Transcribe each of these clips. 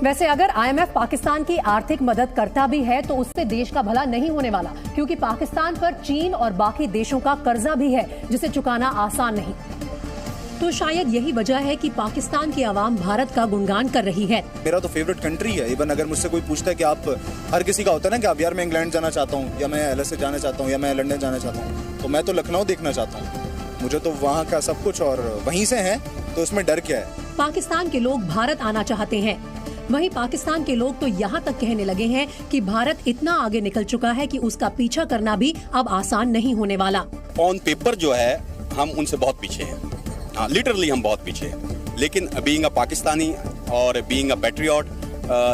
वैसे अगर आईएमएफ पाकिस्तान की आर्थिक मदद करता भी है तो उससे देश का भला नहीं होने वाला, क्योंकि पाकिस्तान पर चीन और बाकी देशों का कर्जा भी है जिसे चुकाना आसान नहीं। तो शायद यही वजह है कि पाकिस्तान की आवाम भारत का गुणगान कर रही है। मेरा तो फेवरेट कंट्री है। इवन अगर मुझसे कोई पूछता है कि आप, हर किसी का होता है ना कि आप यार मैं इंग्लैंड जाना चाहता हूँ, या मैं LSA जाना चाहता हूँ, या मैं लंदन जाना चाहता हूँ, तो मैं तो लखनऊ देखना चाहता हूँ। मुझे तो वहाँ का सब कुछ और वहीं से है, तो उसमें डर क्या है। पाकिस्तान के लोग भारत आना चाहते हैं, वहीं पाकिस्तान के लोग तो यहाँ तक कहने लगे हैं कि भारत इतना आगे निकल चुका है कि उसका पीछा करना भी अब आसान नहीं होने वाला। ऑन पेपर जो है हम उनसे बहुत पीछे हैं, हाँ लिटरली हम बहुत पीछे हैं, लेकिन बीइंग अ पाकिस्तानी और बीइंग अ पैट्रियट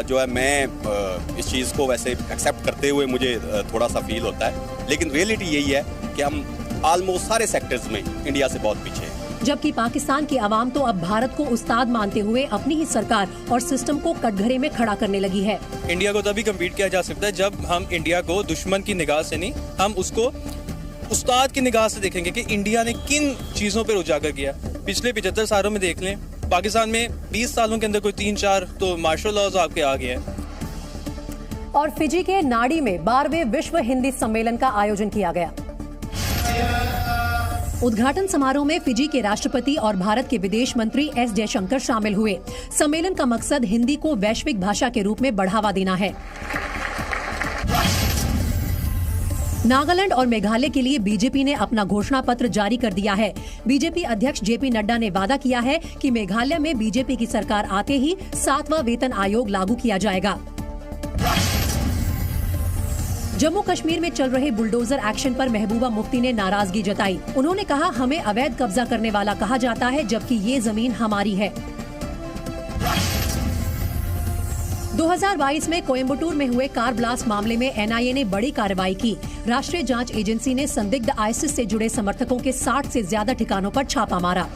जो है मैं इस चीज़ को वैसे एक्सेप्ट करते हुए मुझे थोड़ा सा फील होता है, लेकिन रियलिटी यही है कि हम ऑलमोस्ट सारे सेक्टर्स में इंडिया से बहुत पीछे हैं। जबकि पाकिस्तान की आवाम तो अब भारत को उस्ताद मानते हुए अपनी ही सरकार और सिस्टम को कटघरे में खड़ा करने लगी है। इंडिया को तभी कम्पीट किया जा सकता है जब हम इंडिया को दुश्मन की निगाह से नहीं, हम उसको उस्ताद की निगाह से देखेंगे कि इंडिया ने किन चीजों पर उजागर किया। पिछले 75 सालों में देख लें, पाकिस्तान में 20 सालों के अंदर कोई 3-4 तो मार्शल लॉज आपके आ गए हैं। और फिजी के नाडी में 12वें विश्व हिंदी सम्मेलन का आयोजन किया गया। उद्घाटन समारोह में फिजी के राष्ट्रपति और भारत के विदेश मंत्री एस जयशंकर शामिल हुए। सम्मेलन का मकसद हिंदी को वैश्विक भाषा के रूप में बढ़ावा देना है। नागालैंड और मेघालय के लिए बीजेपी ने अपना घोषणा पत्र जारी कर दिया है। बीजेपी अध्यक्ष जेपी नड्डा ने वादा किया है कि मेघालय में बीजेपी की सरकार आते ही 7वां वेतन आयोग लागू किया जाएगा। जम्मू कश्मीर में चल रहे बुलडोजर एक्शन पर महबूबा मुफ्ती ने नाराजगी जताई। उन्होंने कहा, हमें अवैध कब्जा करने वाला कहा जाता है, जबकि ये जमीन हमारी है। 2022 में कोयम्बटूर में हुए कार ब्लास्ट मामले में एनआईए ने बड़ी कार्रवाई की। राष्ट्रीय जांच एजेंसी ने संदिग्ध आईसिस से जुड़े समर्थकों के 60 से ज्यादा ठिकानों पर छापा मारा।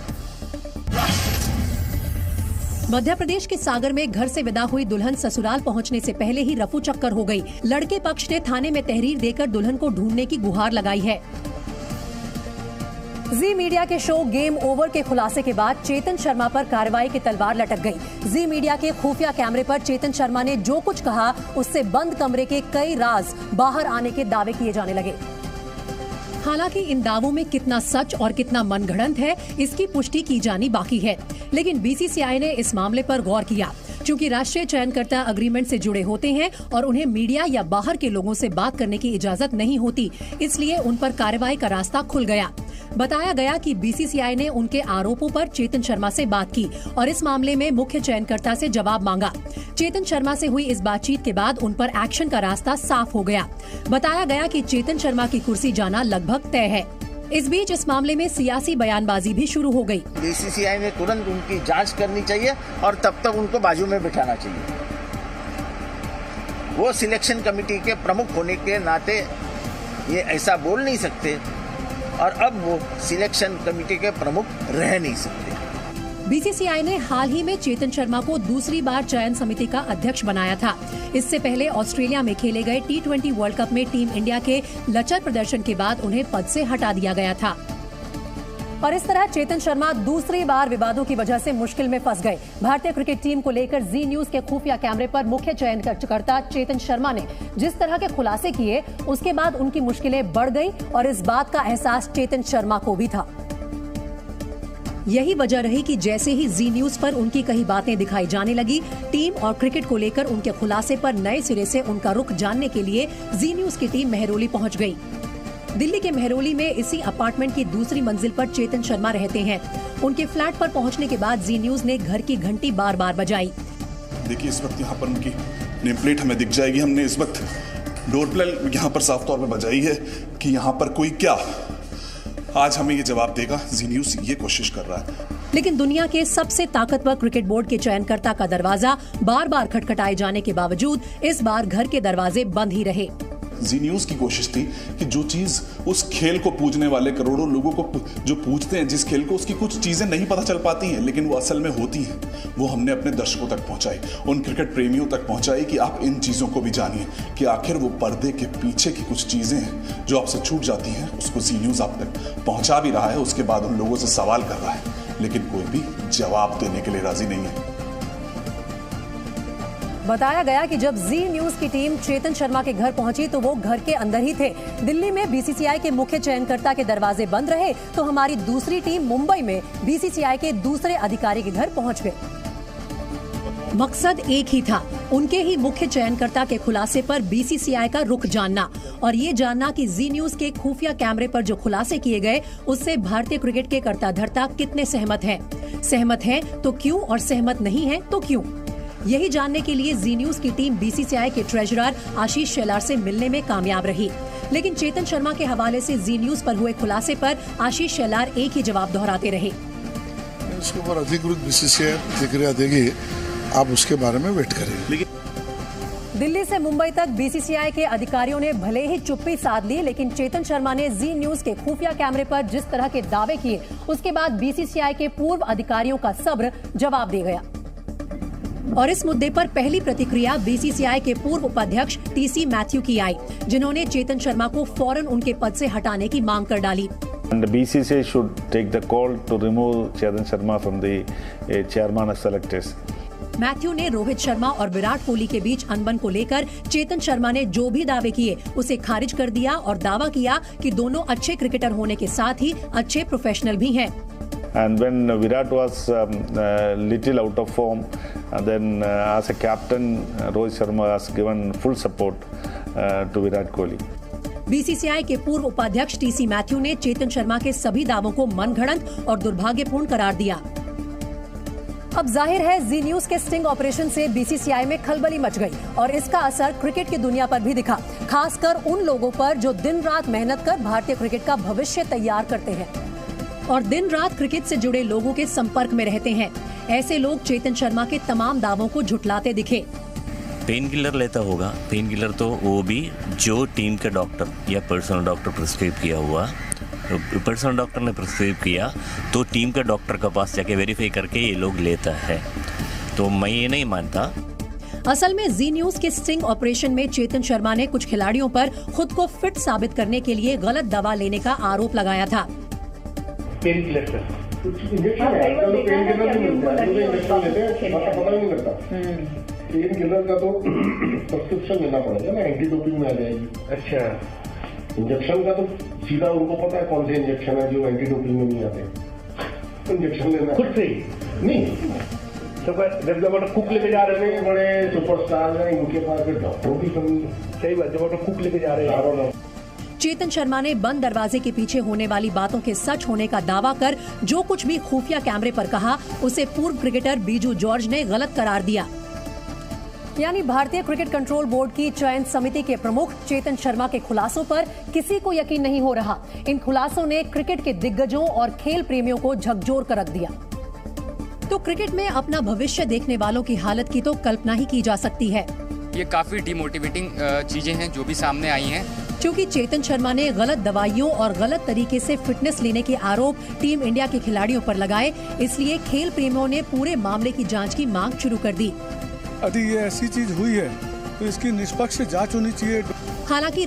मध्य प्रदेश के सागर में घर से विदा हुई दुल्हन ससुराल पहुंचने से पहले ही रफू चक्कर हो गई। लड़के पक्ष ने थाने में तहरीर देकर दुल्हन को ढूंढने की गुहार लगाई है। जी मीडिया के शो गेम ओवर के खुलासे के बाद चेतन शर्मा पर कार्रवाई की तलवार लटक गई। जी मीडिया के खुफिया कैमरे पर चेतन शर्मा ने जो कुछ कहा, उससे बंद कमरे के कई राज बाहर आने के दावे किए जाने लगे। हालांकि इन दावों में कितना सच और कितना मनगढ़ंत है, इसकी पुष्टि की जानी बाकी है। लेकिन बीसीसीआई ने इस मामले पर गौर किया। चूंकि राष्ट्रीय चयनकर्ता अग्रीमेंट से जुड़े होते हैं और उन्हें मीडिया या बाहर के लोगों से बात करने की इजाजत नहीं होती, इसलिए उन पर कार्रवाई का रास्ता खुल गया। बताया गया कि बीसीसीआई ने उनके आरोपों पर चेतन शर्मा से बात की और इस मामले में मुख्य चयनकर्ता से जवाब मांगा। चेतन शर्मा से हुई इस बातचीत के बाद उन पर एक्शन का रास्ता साफ हो गया। बताया गया कि चेतन शर्मा की कुर्सी जाना लगभग तय है। इस बीच इस मामले में सियासी बयानबाजी भी शुरू हो गई। बीसीसीआई ने तुरंत उनकी जांच करनी चाहिए और तब तक उनको बाजू में बिठाना चाहिए। वो सिलेक्शन कमेटी के प्रमुख होने के नाते ये ऐसा बोल नहीं सकते और अब वो सिलेक्शन कमेटी के प्रमुख रह नहीं सकते। बीसीसीआई ने हाल ही में चेतन शर्मा को दूसरी बार चयन समिति का अध्यक्ष बनाया था। इससे पहले ऑस्ट्रेलिया में खेले गए T20 वर्ल्ड कप में टीम इंडिया के लचर प्रदर्शन के बाद उन्हें पद से हटा दिया गया था। और इस तरह चेतन शर्मा दूसरी बार विवादों की वजह से मुश्किल में फंस गए। भारतीय क्रिकेट टीम को लेकर जी न्यूज के खुफिया कैमरे पर मुख्य चयनकर्ता चेतन शर्मा ने जिस तरह के खुलासे किए, उसके बाद उनकी मुश्किलें बढ़ गई और इस बात का एहसास चेतन शर्मा को भी था। यही वजह रही कि जैसे ही जी न्यूज पर उनकी कई बातें दिखाई जाने लगी, टीम और क्रिकेट को लेकर उनके खुलासे पर नए सिरे से उनका रुख जानने के लिए जी न्यूज की टीम मेहरौली पहुंच गई। दिल्ली के मेहरौली में इसी अपार्टमेंट की दूसरी मंजिल पर चेतन शर्मा रहते हैं। उनके फ्लैट पर पहुंचने के बाद जी न्यूज ने घर की घंटी बार बार बजाई। देखिए इस वक्त यहाँ पर उनकी नेम प्लेट हमें दिख जाएगी। हमने इस वक्त डोर बेल यहाँ पर साफ तौर पर बजाई है कि यहाँ पर कोई क्या आज हमें ये जवाब देगा। जी न्यूज ये कोशिश कर रहा है। लेकिन दुनिया के सबसे ताकतवर क्रिकेट बोर्ड के चयनकर्ता का दरवाजा बार बार खटखटाए जाने के बावजूद इस बार घर के दरवाजे बंद ही रहे। जी न्यूज की कोशिश थी कि जो चीज उस खेल को पूजने वाले करोड़ों लोगों को जो पूजते हैं जिस खेल को, उसकी कुछ चीजें नहीं पता चल पाती हैं लेकिन वो असल में होती हैं, वो हमने अपने दर्शकों तक पहुंचाई, उन क्रिकेट प्रेमियों तक पहुंचाई कि आप इन चीजों को भी जानिए कि आखिर वो पर्दे के पीछे की कुछ चीजें हैं जो आपसे छूट जाती हैं। उसको जी न्यूज आप तक पहुंचा भी रहा है। उसके बाद उन लोगों से सवाल कर रहा है लेकिन कोई भी जवाब देने के लिए राजी नहीं है। बताया गया कि जब जी न्यूज की टीम चेतन शर्मा के घर पहुंची तो वो घर के अंदर ही थे। दिल्ली में बीसीसीआई के मुख्य चयनकर्ता के दरवाजे बंद रहे तो हमारी दूसरी टीम मुंबई में बीसीसीआई के दूसरे अधिकारी के घर पहुंच गए। मकसद एक ही था, उनके ही मुख्य चयनकर्ता के खुलासे पर बीसीसीआई का रुख जानना और ये जानना कि जी न्यूज के खुफिया कैमरे पर जो खुलासे किए गए उससे भारतीय क्रिकेट के कर्ता धर्ता कितने सहमत हैं तो क्यों और सहमत नहीं हैं तो क्यों। यही जानने के लिए जी न्यूज की टीम बीसीसीआई के ट्रेजरर आशीष शेलार से मिलने में कामयाब रही, लेकिन चेतन शर्मा के हवाले से जी न्यूज पर हुए खुलासे पर आशीष शेलार एक ही जवाब दोहराते रहे। इसके ऊपर अधिकृत बीसीसीआई प्रतिक्रिया देगी, आप उसके बारे में वेट करें। दिल्ली से मुंबई तक बीसीसीआई के अधिकारियों ने भले ही चुप्पी साध ली, लेकिन चेतन शर्मा ने जी न्यूज के खुफिया कैमरे पर जिस तरह के दावे किए उसके बाद बीसीसीआई के पूर्व अधिकारियों का सब्र जवाब दे गया। और इस मुद्दे पर पहली प्रतिक्रिया बीसीसीआई के पूर्व उपाध्यक्ष टीसी मैथ्यू की आई, जिन्होंने चेतन शर्मा को फौरन उनके पद से हटाने की मांग कर डाली। And the BCCI should take the call to remove Chetan Sharma from the chairman of selectors. Matthew ने रोहित शर्मा और विराट कोहली के बीच अनबन को लेकर चेतन शर्मा ने जो भी दावे किए उसे खारिज कर दिया और दावा किया कि दोनों अच्छे क्रिकेटर होने के साथ ही अच्छे प्रोफेशनल भी हैं। And when Virat was little out of form, then as a captain, Rohit Sharma has given full support to Virat Kohli. BCCI के पूर्व उपाध्यक्ष टीसी मैथ्यू ने चेतन शर्मा के सभी दावों को मनगढ़ंत और दुर्भाग्यपूर्ण करार दिया। अब जाहिर है जी न्यूज के स्टिंग ऑपरेशन से बीसीसीआई में खलबली मच गई और इसका असर क्रिकेट की दुनिया पर भी दिखा, खासकर उन लोगों पर जो दिन रात मेहनत कर भारतीय क्रिकेट का भविष्य तैयार करते हैं और दिन रात क्रिकेट से जुड़े लोगों के संपर्क में रहते हैं। ऐसे लोग चेतन शर्मा के तमाम दावों को झुठलाते दिखे। पेन किलर लेता होगा, पेन किलर तो वो भी जो टीम के डॉक्टर या पर्सनल डॉक्टर प्रिस्क्राइब किया हुआ, पर्सनल डॉक्टर ने प्रिस्क्राइब किया तो टीम के डॉक्टर के पास जाके वेरीफाई करके ये लोग लेता है, तो मैं ये नहीं मानता। असल में जी न्यूज के स्टिंग ऑपरेशन में चेतन शर्मा ने कुछ खिलाड़ियों पर खुद को फिट साबित करने के लिए गलत दवा लेने का आरोप लगाया था। पेन किलर का कुछ इंजेक्शन है, पेन किलर नहीं मिलता, इंजेक्शन लेते हैं, पता नहीं लगता। पेन किलर का तो सब्सक्रिप्शन लेना पड़ेगा ना, एंटी डोपिंग में आ जाएगी। अच्छा, इंजेक्शन का तो सीधा उनको पता है कौन से इंजेक्शन है जो एंटी डोपिंग में नहीं आते। इंजेक्शन लेना खुद से नहीं, जब कुक लेके जा रहे हैं बड़े सुपरस्टार हैं, इनके पास डॉक्टरों की कमी। सही बात, जब कुक लेके जा रहे हैं। चेतन शर्मा ने बंद दरवाजे के पीछे होने वाली बातों के सच होने का दावा कर जो कुछ भी खुफिया कैमरे पर कहा उसे पूर्व क्रिकेटर बीजू जॉर्ज ने गलत करार दिया। यानी भारतीय क्रिकेट कंट्रोल बोर्ड की चयन समिति के प्रमुख चेतन शर्मा के खुलासों पर किसी को यकीन नहीं हो रहा। इन खुलासों ने क्रिकेट के दिग्गजों और खेल प्रेमियों को झकझोर कर रख दिया। तो क्रिकेट में अपना भविष्य देखने वालों की हालत की तो कल्पना ही की जा सकती है। ये काफी डिमोटिवेटिंग चीजें हैं जो भी सामने आई हैं। क्योंकि चेतन शर्मा ने गलत दवाइयों और गलत तरीके से फिटनेस लेने के आरोप टीम इंडिया के खिलाड़ियों पर लगाए, इसलिए खेल प्रेमियों ने पूरे मामले की जांच की मांग शुरू कर दी। यदि ये ऐसी चीज हुई है तो इसकी निष्पक्ष जांच होनी चाहिए। हालांकि